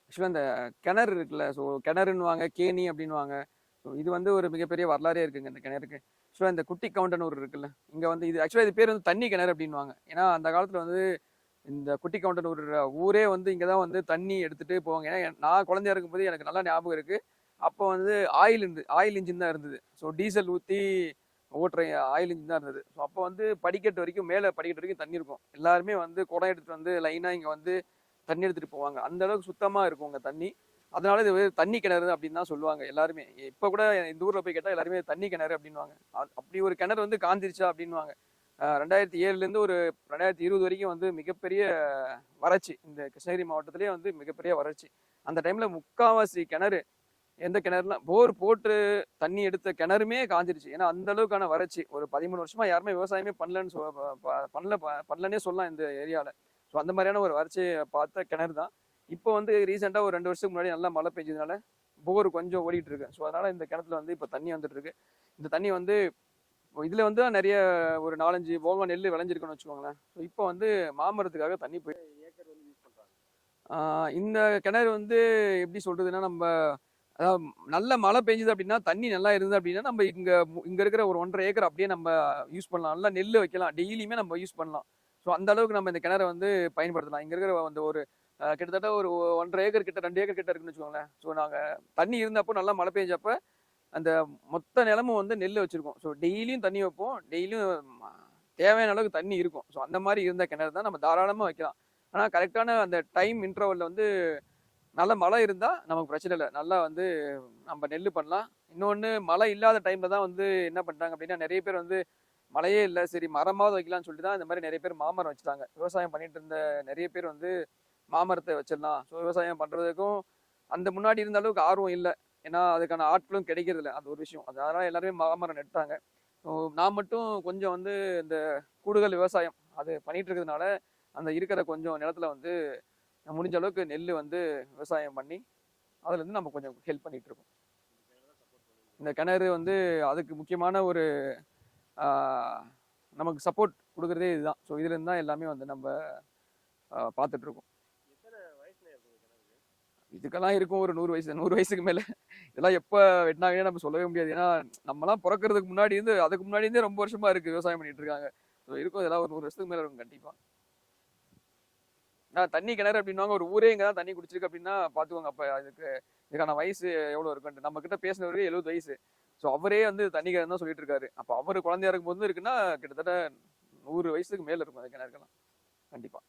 ஆக்சுவலாக இந்த கிணறு இருக்குல்ல, ஸோ கிணறுன்னுவாங்க, கேணி அப்படின்வாங்க. ஸோ இது வந்து ஒரு மிகப்பெரிய வரலாறே இருக்குங்க இந்த கிணறுக்கு. ஆக்சுவலாக இந்த குட்டி கவுண்டன் ஊர் இருக்குல்ல, இங்கே வந்து இது ஆக்சுவலாக இது பேர் வந்து தண்ணி கிணறு அப்படின்வாங்க. ஏன்னா அந்த காலத்தில் வந்து இந்த குட்டி கவுண்டன் ஊர் ஊரே வந்து இங்கே தான் வந்து தண்ணி எடுத்துகிட்டு போவாங்க. ஏன்னா நான் குழந்தையா இருக்கும்போது எனக்கு நல்லா ஞாபகம் இருக்குது. அப்போ வந்து ஆயில் இன்ஜின் தான் இருந்தது. ஸோ டீசல் ஊற்றி ஓட்டுற ஆயில் இன்ஜின் தான் இருந்தது. ஸோ அப்போ வந்து படிக்கட்டு வரைக்கும், மேலே படிக்கட்டு வரைக்கும் தண்ணி இருக்கும். எல்லாருமே வந்து குடம் எடுத்துகிட்டு வந்து லைனாக இங்கே வந்து தண்ணி எடுத்துகிட்டு போவாங்க. அந்த அளவுக்கு சுத்தமாக இருக்கும் உங்க தண்ணி. அதனால இது தண்ணி கிணறு அப்படின்னு தான் சொல்லுவாங்க எல்லாருமே. இப்போ கூட இந்த ஊரில் போய் கேட்டால் எல்லாருமே தண்ணி கிணறு அப்படின்வாங்க. அப்படி ஒரு கிணறு வந்து காஞ்சிருச்சா அப்படின்வாங்க. 2007லேருந்து ஒரு 2020 வரைக்கும் வந்து மிகப்பெரிய வறட்சி. இந்த கிருஷ்ணகிரி மாவட்டத்திலேயே வந்து மிகப்பெரிய வறட்சி. அந்த டைமில் முக்கால்வாசி கிணறு, எந்த கிணறுலாம் போர் போட்டு தண்ணி எடுத்த கிணறுமே காஞ்சிருச்சு. ஏன்னா அந்த அளவுக்கான வறட்சி. ஒரு 13 வருஷமா யாருமே விவசாயமே பண்ணலன்னே சொல்லலாம் இந்த ஏரியாவில். ஸோ அந்த மாதிரியான ஒரு வறட்சியை பார்த்த கிணறு தான். இப்போ வந்து ரீசெண்டாக ஒரு 2 வருஷத்துக்கு முன்னாடி நல்லா மழை பெஞ்சதுனால போர் கொஞ்சம் ஓடிட்டு இருக்கு. ஸோ அதனால இந்த கிணத்துல வந்து இப்போ தண்ணி வந்துட்டு இருக்கு. இந்த தண்ணி வந்து இதுல வந்து நிறைய ஒரு 4-5 போகம் நெல் விளைஞ்சிருக்குன்னு வச்சுக்கோங்களேன். ஸோ இப்போ வந்து மாமரத்துக்காக தண்ணி போய் இந்த கிணறு வந்து எப்படி சொல்றதுன்னா, நம்ம அதாவது நல்ல மழை பெஞ்சுது அப்படின்னா, தண்ணி நல்லா இருந்தது அப்படின்னா, நம்ம இங்க இருக்கிற ஒரு 1.5 ஏக்கர் அப்படியே நம்ம யூஸ் பண்ணலாம். நல்லா நெல் வைக்கலாம், டெய்லியுமே நம்ம யூஸ் பண்ணலாம். ஸோ அந்த அளவுக்கு நம்ம இந்த கிணறை வந்து பயன்படுத்தலாம். இங்க இருக்கிற அந்த ஒரு கிட்டத்தட்ட ஒரு 1.5 ஏக்கர் கிட்ட, 2 ஏக்கர் கிட்ட இருக்குன்னு வச்சுக்கோங்களேன். ஸோ நாங்கள் தண்ணி இருந்தப்போ, நல்லா மழை பெஞ்சப்ப அந்த மொத்த நிலமும் வந்து நெல் வச்சிருக்கோம். ஸோ டெய்லியும் தண்ணி வைப்போம், டெய்லியும் தேவையான அளவுக்கு தண்ணி இருக்கும். ஸோ அந்த மாதிரி இருந்த கிணறு தான் நம்ம தாராளமாக வைக்கலாம். ஆனால் கரெக்டான அந்த டைம் இன்டர்வல்ல வந்து நல்ல மழை இருந்தால் நமக்கு பிரச்சனை இல்லை, நல்லா வந்து நம்ம நெல் பண்ணலாம். இன்னொன்று, மழை இல்லாத டைம்ல தான் வந்து என்ன பண்ணுறாங்க அப்படின்னா, நிறைய பேர் வந்து மழையே இல்லை, சரி மரமாவது வைக்கலாம்னு சொல்லிட்டு தான் இந்த மாதிரி நிறைய பேர் மாமரம் வச்சுட்டாங்க. விவசாயம் பண்ணிட்டு இருந்த நிறைய பேர் வந்து மாமரத்தை வச்சிடலாம். ஸோ விவசாயம் பண்ணுறதுக்கும் அந்த முன்னாடி இருந்த அளவுக்கு ஆர்வம் இல்லை. ஏன்னா அதுக்கான ஆட்களும் கிடைக்கிறது இல்லை, அது ஒரு விஷயம். அதனால எல்லாருமே மாமரம் நட்டாங்க. ஸோ நான் மட்டும் கொஞ்சம் வந்து இந்த கூடுதல் விவசாயம் அது பண்ணிட்டு இருக்கிறதுனால, அந்த இருக்கிற கொஞ்சம் நிலத்துல வந்து முடிஞ்ச அளவுக்கு நெல் வந்து விவசாயம் பண்ணி அதுலேருந்து நம்ம கொஞ்சம் ஹெல்ப் பண்ணிட்டு இருக்கோம். இந்த கிணறு வந்து அதுக்கு முக்கியமான ஒரு நமக்கு சப்போர்ட் கொடுக்குறதே இதுதான். ஸோ இதுலேருந்து தான் எல்லாமே வந்து நம்ம பார்த்துட்டு இருக்கோம். இதுக்கெல்லாம் இருக்கும் ஒரு 100 வயசுக்கு மேலே. இதெல்லாம் எப்போ வெட்டினாங்கன்னே நம்ம சொல்லவே முடியாது. ஏன்னா நம்மலாம் பிறக்கிறதுக்கு முன்னாடி இருந்து, அதுக்கு முன்னாடி இருந்தே ரொம்ப வருஷமா இருக்கு விவசாயம் பண்ணிட்டு இருக்காங்க. ஸோ இருக்கும், இதெல்லாம் ஒரு 100 வருஷத்துக்கு மேலே இருக்கும் கண்டிப்பாக. தண்ணி கிணறு அப்படின்வாங்க, ஒரு ஊரே இங்கே தான் தண்ணி குடிச்சிருக்கு அப்படின்னா பார்த்துக்கோங்க. அப்போ இதுக்கான வயசு எவ்வளோ இருக்குன்ட்டு. நம்ம கிட்ட பேசினவருக்கு 70 வயசு. ஸோ அவரே வந்து தண்ணி கிணறு தான் சொல்லிட்டு இருக்காரு. அப்போ அவர் குழந்தையா இருக்கும் போது இருக்குன்னா கிட்டத்தட்ட 100 வயசுக்கு மேலே இருக்கும் அந்த கிணறுக்கெல்லாம் கண்டிப்பாக.